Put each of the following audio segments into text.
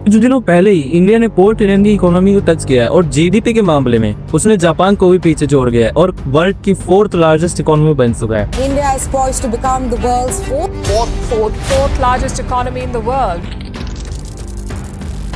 कुछ दिनों पहले ही इंडिया ने पोर्ट ट्रेडिंग की इकोनॉमी को टच किया है और जीडीपी के मामले में उसने जापान को भी पीछे छोड़ गया है और वर्ल्ड की 4th लार्जेस्ट इकोनॉमी बन चुका है। India is poised to become the world's fourth largest economy in the world.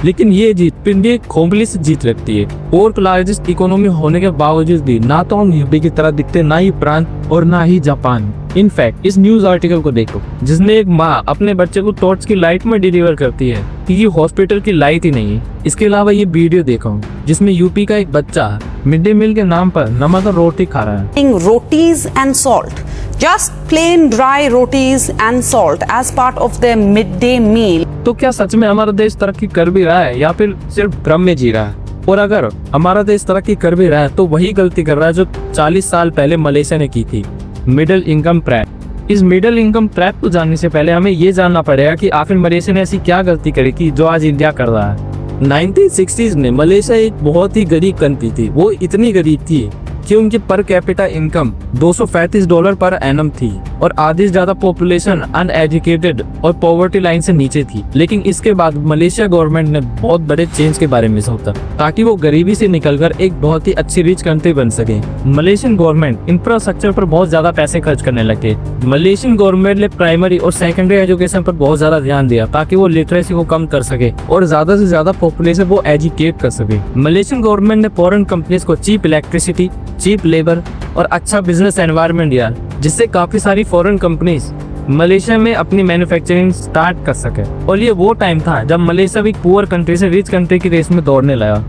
लेकिन ये जीत इंडिया खोखली से जीत रखती है। 4th लार्जेस्ट इकोनॉमी होने के बावजूद भी ना तो हम यूपी की तरह दिखते, ना ही प्रांत और ना ही जापान। इनफैक्ट इस न्यूज आर्टिकल को देखो जिसमें एक माँ अपने बच्चे को टॉर्च की लाइट में डिलीवर करती है क्योंकि हॉस्पिटल की लाइट ही नहीं है। इसके अलावा ये वीडियो देखो जिसमें यूपी का एक बच्चा मिड डे मील के नाम पर नमक और रोटी खा रहा है। Rotis and salt, just plain dry rotis and salt as part of their midday meal. तो क्या सच में हमारा देश तरक्की कर भी रहा है या फिर सिर्फ भ्रम में जी रहा है? और अगर हमारा देश तरक्की कर भी रहा है तो वही गलती कर रहा है जो 40 साल पहले मलेशिया ने की थी, मिडिल इनकम ट्रैप। इस मिडिल इनकम ट्रैप को जानने से पहले हमें ये जानना पड़ेगा कि आखिर मलेशिया ने ऐसी क्या गलती करी थी जो आज इंडिया कर रहा है। 1960s में मलेशिया एक बहुत ही गरीब कंट्री थी। वो इतनी गरीब थी कि उनकी per capita income $235 per annum थी और आधी से ज्यादा पॉपुलेशन अनएजुकेटेड और पॉवर्टी लाइन से नीचे थी। लेकिन इसके बाद मलेशिया गवर्नमेंट ने बहुत बड़े चेंज के बारे में सोचा ताकि वो गरीबी से निकलकर एक बहुत ही अच्छी रिच कंट्री बन सके। मलेशियन गवर्नमेंट इंफ्रास्ट्रक्चर पर बहुत ज्यादा पैसे खर्च करने लगे। मलेशियन गवर्नमेंट ने प्राइमरी और सेकेंडरी एजुकेशन पर बहुत ज्यादा ध्यान दिया ताकि वो लिटरेसी को कम कर सके और ज्यादा से ज्यादा पॉपुलेशन वो एजुकेट कर सके। मलेशियन गवर्नमेंट ने फॉरेन कंपनीज को चीप इलेक्ट्रिसिटी, चीप लेबर और अच्छा बिजनेस एनवायरनमेंट दिया जिससे काफी सारी फॉरेन कंपनीज मलेशिया में अपनी मैन्युफैक्चरिंग स्टार्ट कर सके। और ये वो टाइम था जब मलेशिया भी पुअर कंट्री से रिच कंट्री की रेस में दौड़ने लगा।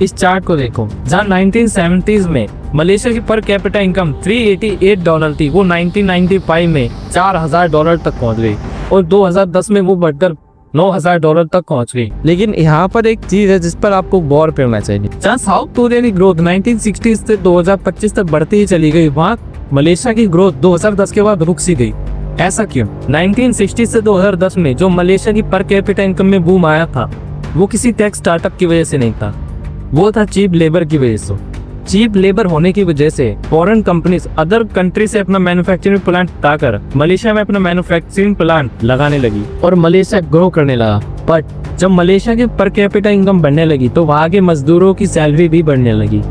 इस चार्ट को देखो जहाँ 1970s में मलेशिया की पर कैपिटा इनकम $388 थी, वो 1995 में $4000 तक पहुंच गई और 2010 में वो बढ़कर $9000 तक पहुंच गई। लेकिन यहाँ पर एक चीज है जिस पर आपको गौर करना चाहिए। जहाँ साउथ कोरिया की ग्रोथ 1960s से 2025 तक बढ़ती ही चली गई, वहाँ मलेशिया की ग्रोथ 2010 के बाद रुक सी गई। ऐसा क्यों? 1960 से 2010 में जो मलेशिया की पर कैपिटा इनकम में बूम आया था वो किसी टेक स्टार्टअप की वजह से नहीं था, वो था चीप लेबर की वजह से। चीप लेबर होने की वजह से फॉरेन कंपनीज अदर कंट्री से अपना मैन्युफैक्चरिंग प्लांट हटाकर मलेशिया में अपना मैन्युफैक्चरिंग प्लांट लगाने लगी और मलेशिया ग्रो करने लगा। बट जब मलेशिया की पर कैपिटा इनकम बढ़ने लगी तो वहाँ के मजदूरों की सैलरी भी बढ़ने लगी।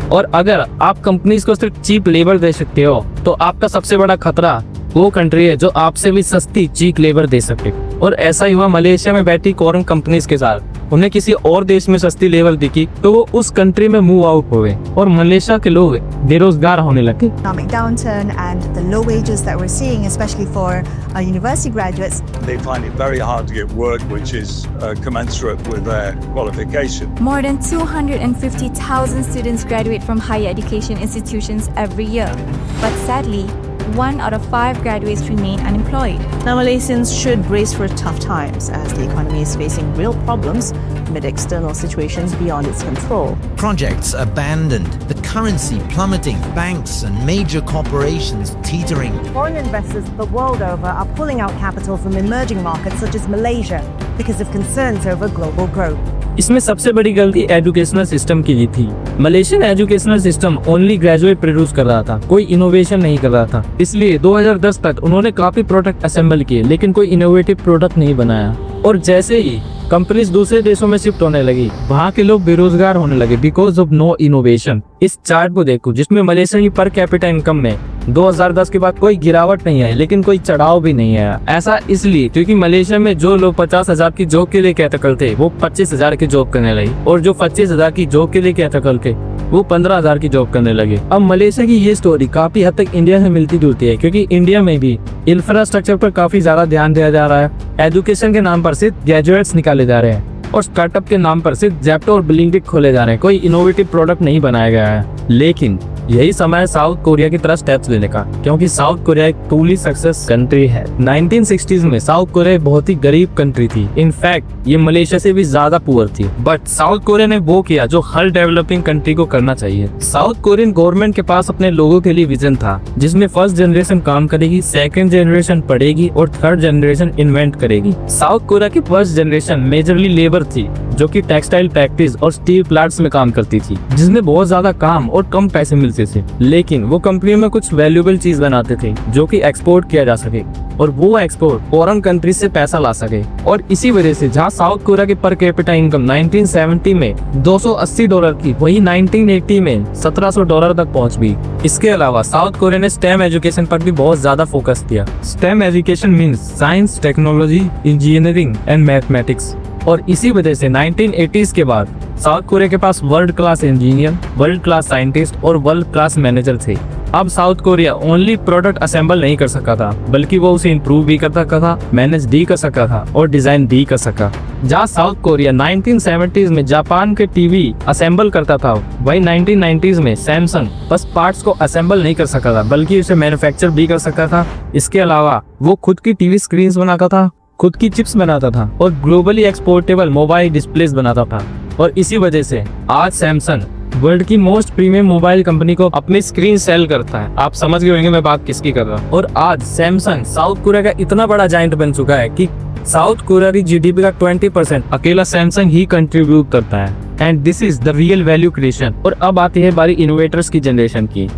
और अगर आप कंपनीज को सिर्फ चीप लेबर दे सकते हो तो आपका सबसे बड़ा खतरा वो कंट्री है जो आपसे भी सस्ती चीप लेबर दे सके। और ऐसा ही हुआ मलेशिया में बैठी फॉरेन कंपनीज के साथ। उन्हें किसी और देश में सस्ती लेबर दिखी तो वो उस कंट्री में मूव आउट हो गए और मलेशिया के लोग बेरोजगार होने लगे। Economic downturn and the low wages that we're seeing, especially for university graduates. They find it very hard to get work which is commensurate with their qualification. More than 250,000 students graduate from higher education institutions every year, but sadly, 1 out of 5 graduates remain unemployed. Now Malaysians should brace for tough times as the economy is facing real problems amid external situations beyond its control. Projects abandoned, the currency plummeting, banks and major corporations teetering. Foreign investors the world over are pulling out capital from emerging markets such as Malaysia because of concerns over global growth. इसमें सबसे बड़ी गलती educational system की थी। Malaysian educational system only graduate produce कर रहा था, कोई इनोवेशन नहीं कर रहा था। इसलिए 2010 तक उन्होंने काफी प्रोडक्ट असेंबल किए लेकिन कोई इनोवेटिव प्रोडक्ट नहीं बनाया। और जैसे ही कंपनीज दूसरे देशों में शिफ्ट होने लगी वहाँ के लोग बेरोजगार होने लगे बिकॉज ऑफ नो इनोवेशन। इस चार्ट को देखो जिसमें मलेशिया की पर कैपिटा इनकम में 2010 के बाद कोई गिरावट नहीं आई लेकिन कोई चढ़ाव भी नहीं आया। ऐसा इसलिए क्योंकि मलेशिया में जो लोग 50,000 की जॉब के लिए कैटेगरी थे वो 25,000 की जॉब करने लगे और जो 25,000 की जॉब के लिए कैटेगरी थे वो 15,000 की जॉब करने लगे। अब मलेशिया की ये स्टोरी काफी हद तक इंडिया से मिलती जुलती है क्योंकि इंडिया में भी इंफ्रास्ट्रक्चर पर काफी ज्यादा ध्यान दिया जा रहा है। एजुकेशन के नाम पर सिर्फ ग्रेजुएट्स निकाले जा रहे हैं और स्टार्टअप के नाम पर सिर्फ ज़ेप्टो और ब्लिंकिट खोले जा रहे हैं। कोई इनोवेटिव प्रोडक्ट नहीं बनाया गया है। लेकिन यही समय है साउथ कोरिया की तरह स्टेप्स लेने का क्योंकि साउथ कोरिया एक ट्रूली सक्सेस कंट्री है। 1960s में साउथ कोरिया एक बहुत ही गरीब कंट्री थी। इनफैक्ट ये मलेशिया से भी ज्यादा पुअर थी। बट साउथ कोरिया ने वो किया जो हर डेवलपिंग कंट्री को करना चाहिए। साउथ कोरियन गवर्नमेंट के पास अपने लोगों के लिए विजन था जिसमें फर्स्ट जनरेशन काम करेगी, सेकंड जनरेशन पढ़ेगी और थर्ड जनरेशन इन्वेंट करेगी। साउथ कोरिया की फर्स्ट जनरेशन मेजरली लेबर थी जो कि टेक्सटाइल फैक्ट्रीज और स्टील प्लांट्स में काम करती थी जिसमें बहुत ज्यादा काम और कम पैसे मिलते थे। लेकिन वो कंपनी में कुछ वैल्यूएबल चीज बनाते थे जो कि एक्सपोर्ट किया जा सके। और वो एक्सपोर्ट फॉरेन कंट्री से पैसा ला सके। और इसी वजह से जहाँ साउथ कोरिया की पर कैपिटा इनकम 1970 में $280 की, वही 1980 में $1700 तक पहुंच गई। इसके अलावा साउथ कोरिया ने स्टेम एजुकेशन पर भी बहुत ज्यादा फोकस किया। Stem education means science, technology, engineering and mathematics. और इसी वजह से 1980s के बाद साउथ कोरिया के पास world class engineer, world class scientist और वर्ल्ड क्लास मैनेजर थे। अब South Korea only product assemble नहीं कर सका था, बल्कि वो उसे इंप्रूव भी कर सका था, मैनेज भी कर सका था और डिजाइन भी कर सका। जहाँ साउथ कोरिया 1970s में जापान के टीवी असेंबल करता था, वही 1990s में सैमसंग बस पार्ट्स को असेंबल नहीं कर सका था, बल्कि उसे मैन्युफैक्चर भी कर सका था। इसके अलावा वो खुद की टीवी स्क्रीन बनाता था, खुद की चिप्स बनाता था और ग्लोबली एक्सपोर्टेबल मोबाइल डिस्प्लेस बनाता था। और इसी वजह से आज सैमसंग वर्ल्ड की मोस्ट प्रीमियम मोबाइल कंपनी को अपनी स्क्रीन सेल करता है। आप समझ गए होंगे मैं बात किसकी कर रहा हूँ। और आज सैमसंग साउथ कोरिया का इतना बड़ा जायंट बन चुका है कि साउथ कोरिया की जीडीपी का 20% अकेला सैमसंग ही कंट्रीब्यूट करता है। And this is the real value creation. और अब आती है बारी इनोवेटर्स की जनरेशन की।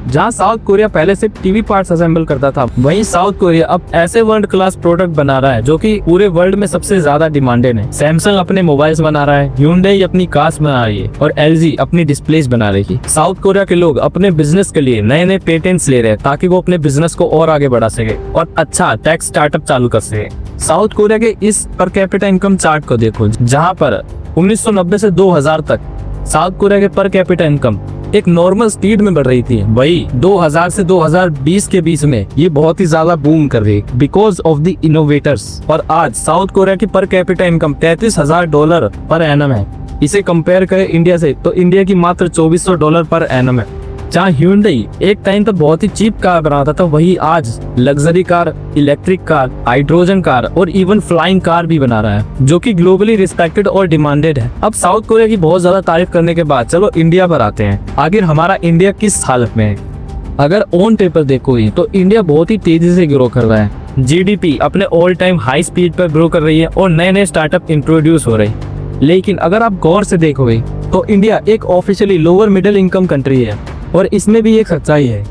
जहाँ साउथ कोरिया पहले से टीवी पार्ट्स असेंबल करता था, वहीं साउथ कोरिया अब ऐसे वर्ल्ड क्लास प्रोडक्ट बना रहा है जो कि पूरे वर्ल्ड में सबसे ज्यादा डिमांडेड है। सैमसंग अपने मोबाइल्स बना रहा है, Hyundai अपनी कार्स बना रही है और LG अपनी डिस्प्लेस बना रही है। साउथ कोरिया के लोग अपने बिजनेस के लिए नए नए पेटेंट्स ले रहे हैं ताकि वो अपने बिजनेस को और आगे बढ़ा सके और अच्छा टेक स्टार्टअप चालू कर सके। साउथ कोरिया के इस पर कैपिटा इनकम चार्ट को देखो, जहाँ पर 1990 से 2000 तक साउथ कोरिया के पर कैपिटा इनकम एक नॉर्मल स्पीड में बढ़ रही थी। वही 2000 से 2020 के बीच में ये बहुत ही ज्यादा बूम कर रही बिकॉज ऑफ द इनोवेटर्स। और आज साउथ कोरिया की per capita income $33,000 per annum है। इसे कंपेयर करें इंडिया से तो इंडिया की मात्र $2400 पर एनम है। जहाँ Hyundai एक टाइम तक बहुत ही चीप कार बनाता था, वही आज luxury car, electric car, hydrogen car और इवन फ्लाइंग कार भी बना रहा है, जो कि ग्लोबली रिस्पेक्टेड और डिमांडेड है। अब साउथ कोरिया की बहुत ज्यादा तारीफ करने के बाद चलो इंडिया पर आते हैं। आखिर हमारा इंडिया किस हालत में है? अगर ऑन पेपर देखो तो इंडिया बहुत ही तेजी से ग्रो कर रहा है। जीडीपी अपने ऑल टाइम हाई स्पीड पर ग्रो कर रही है और नए नए स्टार्टअप इंट्रोड्यूस हो रहे हैं। लेकिन अगर आप गौर से देखोगे तो इंडिया एक officially lower middle income country है और इसमें भी एक सच्चाई है।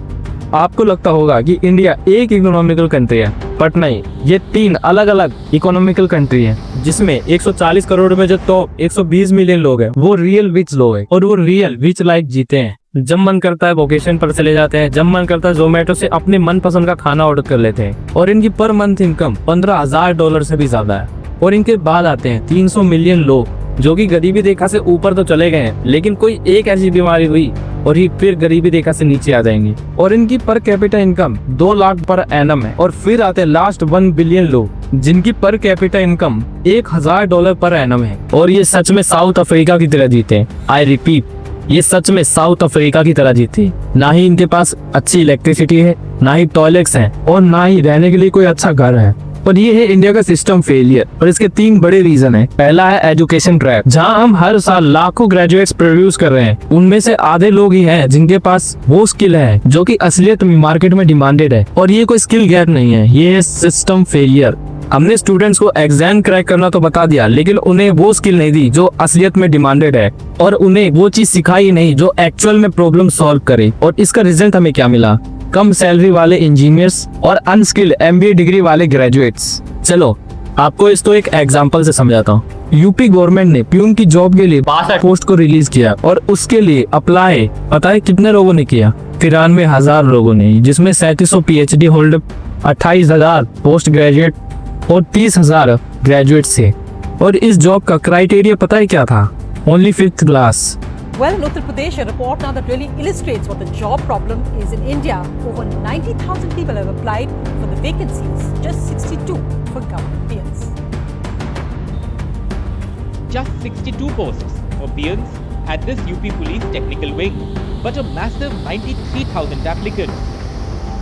आपको लगता होगा कि इंडिया एक इकोनॉमिकल कंट्री है, बट नहीं, ये 3 अलग अलग इकोनॉमिकल कंट्री है, जिसमें 140 करोड़ में जो टॉप 120 मिलियन लोग हैं वो रियल रिच लोग हैं और वो रियल रिच लाइफ जीते हैं। जब मन करता है वोकेशन पर चले जाते हैं, जब मन करता है जोमेटो से अपने मनपसंद का खाना ऑर्डर कर लेते हैं और इनकी पर मंथ इनकम $15,000 से भी ज्यादा है। और इनके बाद आते हैं 300 मिलियन लोग जो कि गरीबी रेखा से ऊपर तो चले गए हैं, लेकिन कोई एक ऐसी बीमारी हुई और ये फिर गरीबी रेखा से नीचे आ जाएंगे। और इनकी per capita income 2 lakh per annum है। और फिर आते हैं लास्ट 1 बिलियन लोग जिनकी per capita income $1000 per annum है। और ये सच में साउथ अफ्रीका की तरह जीते हैं। आई रिपीट, ये सच में साउथ अफ्रीका की तरह जीते। ना ही इनके पास अच्छी इलेक्ट्रिसिटी है, ना ही टॉयलेट्स हैं और ना ही रहने के लिए कोई अच्छा घर है। और ये है इंडिया का सिस्टम फेलियर और इसके 3 बड़े रीजन है। पहला है एजुकेशन ट्रैप, जहां हम हर साल लाखों ग्रेजुएट्स प्रोड्यूस कर रहे हैं, उनमें से आधे लोग ही हैं जिनके पास वो स्किल है जो कि असलियत में मार्केट में डिमांडेड है। और ये कोई स्किल गैप नहीं है, ये है सिस्टम फेलियर। हमने स्टूडेंट्स को एग्जाम क्रैक करना तो बता दिया, लेकिन उन्हें वो स्किल नहीं दी जो असलियत में डिमांडेड है और उन्हें वो चीज सिखाई नहीं जो एक्चुअल में प्रॉब्लम सॉल्व करे। और इसका रिजल्ट हमें क्या मिला? कम सैलरी वाले इंजीनियर्स और अनस्किल्ड MBA डिग्री वाले ग्रेजुएट्स। चलो आपको इसको एक एग्जांपल से समझाता हूँ। यूपी गवर्नमेंट ने प्यून की जॉब के लिए 62 पोस्ट को रिलीज किया और उसके लिए अप्लाई पता है कितने लोगों ने किया? 93,000 लोगों ने, जिसमें 3700 PhD होल्डर, 28,000 पोस्ट ग्रेजुएट और 30,000 ग्रेजुएट थे। और इस जॉब का क्राइटेरिया पता है क्या था? Only 5th class. Well, in Uttar Pradesh, a report now that really illustrates what the job problem is in India. Over 90,000 people have applied for the vacancies, just 62 for government peons. Just 62 posts for peons at this UP Police Technical Wing, but a massive 93,000 applicants.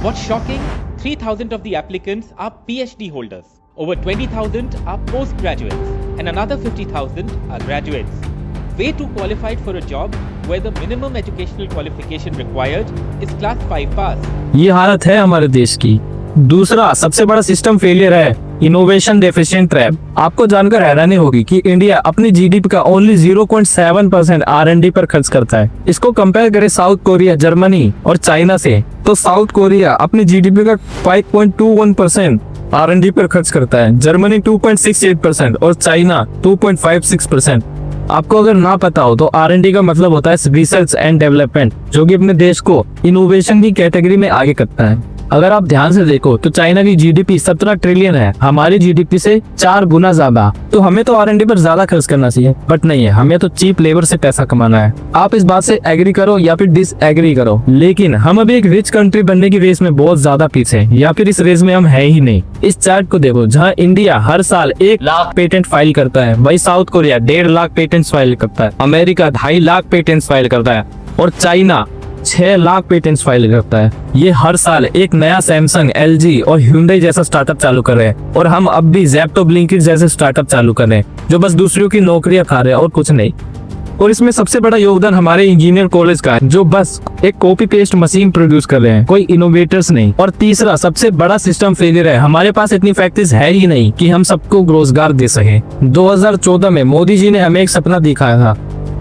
What's shocking? 3,000 of the applicants are PhD holders. Over 20,000 are postgraduates, and another 50,000 are graduates. Way too qualified for a job where the minimum educational qualification required is class 5 pass. ये हालत है हमारे देश की। दूसरा सबसे बड़ा system failure है इनोवेशन डेफिशिएंट ट्रैप। आपको जानकर हैरानी होगी कि इंडिया अपनी जीडीपी का ओनली 0.7% R&D पर खर्च करता है। इसको कंपेयर करें साउथ कोरिया, जर्मनी और चाइना से, तो साउथ कोरिया अपनी जीडीपी का 5.21% R&D पर खर्च करता है, जर्मनी 2.68% और चाइना 2.56%। आपको अगर ना पता हो तो R&D का मतलब होता है रिसर्च एंड डेवलपमेंट, जो कि अपने देश को इनोवेशन की कैटेगरी में आगे करता है। अगर आप ध्यान से देखो तो चाइना की जीडीपी 17 ट्रिलियन है, हमारी जीडीपी से 4 गुना ज्यादा। तो हमें तो R&D पर ज्यादा खर्च करना चाहिए, बट नहीं है, हमें तो चीप लेबर से पैसा कमाना है। आप इस बात से एग्री करो या फिर डिसएग्री करो, लेकिन हम अभी एक रिच कंट्री बनने की रेस में बहुत ज्यादा पीछे हैं, या फिर इस रेस में हम है ही नहीं। इस चार्ट को देखो, जहाँ इंडिया हर साल 1 लाख पेटेंट फाइल करता है, वही south Korea 1.5 lakh patent file करता है, अमेरिका 2.5 लाख पेटेंट फाइल करता है और चाइना 6 लाख पेटेंट्स फाइल करता है। ये हर साल एक नया सैमसंग, LG और Hyundai जैसा स्टार्टअप चालू कर रहे हैं, और हम अब भी Zepto, Blinkit जैसे स्टार्टअप चालू कर रहे हैं, जो बस दूसरों की नौकरियां खा रहे हैं और कुछ नहीं। और इसमें सबसे बड़ा योगदान हमारे इंजीनियर कॉलेज का है, जो बस एक कॉपी पेस्ट मशीन प्रोड्यूस कर रहे हैं, कोई इनोवेटर्स नहीं। और तीसरा सबसे बड़ा सिस्टम फेलियर है, हमारे पास इतनी फैक्ट्रीज है ही नहीं कि हम सबको रोजगार दे सके। 2014 में मोदी जी ने हमें एक सपना दिखाया था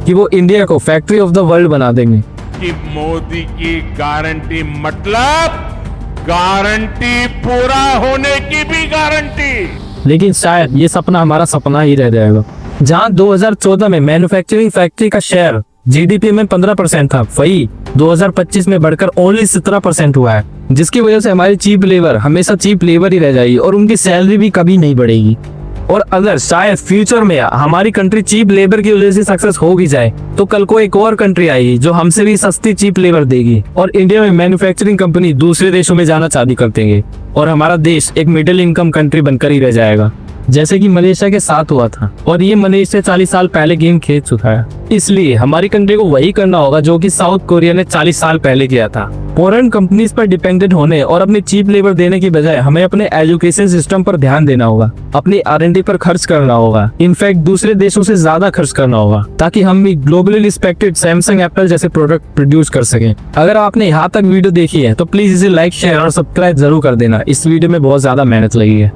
कि वो इंडिया को फैक्ट्री ऑफ द वर्ल्ड बना देंगे। कि मोदी की गारंटी मतलब गारंटी पूरा होने की भी गारंटी। लेकिन शायद ये सपना हमारा सपना ही रह जाएगा। जहां 2014 में मैन्युफैक्चरिंग फैक्ट्री का शेयर जीडीपी में 15% था, वही 2025 में बढ़कर ओनली 17% हुआ है, जिसकी वजह से हमारी चीप लेबर हमेशा चीप लेबर ही रह जाएगी और उनकी सैलरी भी कभी नहीं बढ़ेगी। और अगर शायद फ्यूचर में हमारी कंट्री चीप लेबर की वजह से सक्सेस हो भी जाए, तो कल को एक और कंट्री आएगी जो हमसे भी सस्ती चीप लेबर देगी, और इंडिया में मैन्युफैक्चरिंग कंपनी दूसरे देशों में जाना चालू कर देंगे, और हमारा देश एक मिडिल इनकम कंट्री बनकर ही रह जाएगा, जैसे कि मलेशिया के साथ हुआ था। और ये मलेशिया 40 साल पहले गेम खेल चुका है। इसलिए हमारी कंट्री को वही करना होगा जो कि साउथ कोरिया ने 40 साल पहले किया था। फॉरेन कंपनीज पर डिपेंडेंट होने और अपनी चीप लेबर देने की बजाय हमें अपने एजुकेशन सिस्टम पर ध्यान देना होगा, अपनी R&D पर खर्च करना होगा, इनफैक्ट दूसरे देशों से ज्यादा खर्च करना होगा, ताकि हम भी ग्लोबली रिस्पेक्टेड सैमसंग, एप्पल जैसे प्रोडक्ट प्रोड्यूस कर सकें। अगर आपने यहाँ तक वीडियो देखी है तो प्लीज इसे लाइक, शेयर और सब्सक्राइब जरूर कर देना। इस वीडियो में बहुत ज्यादा मेहनत लगी है।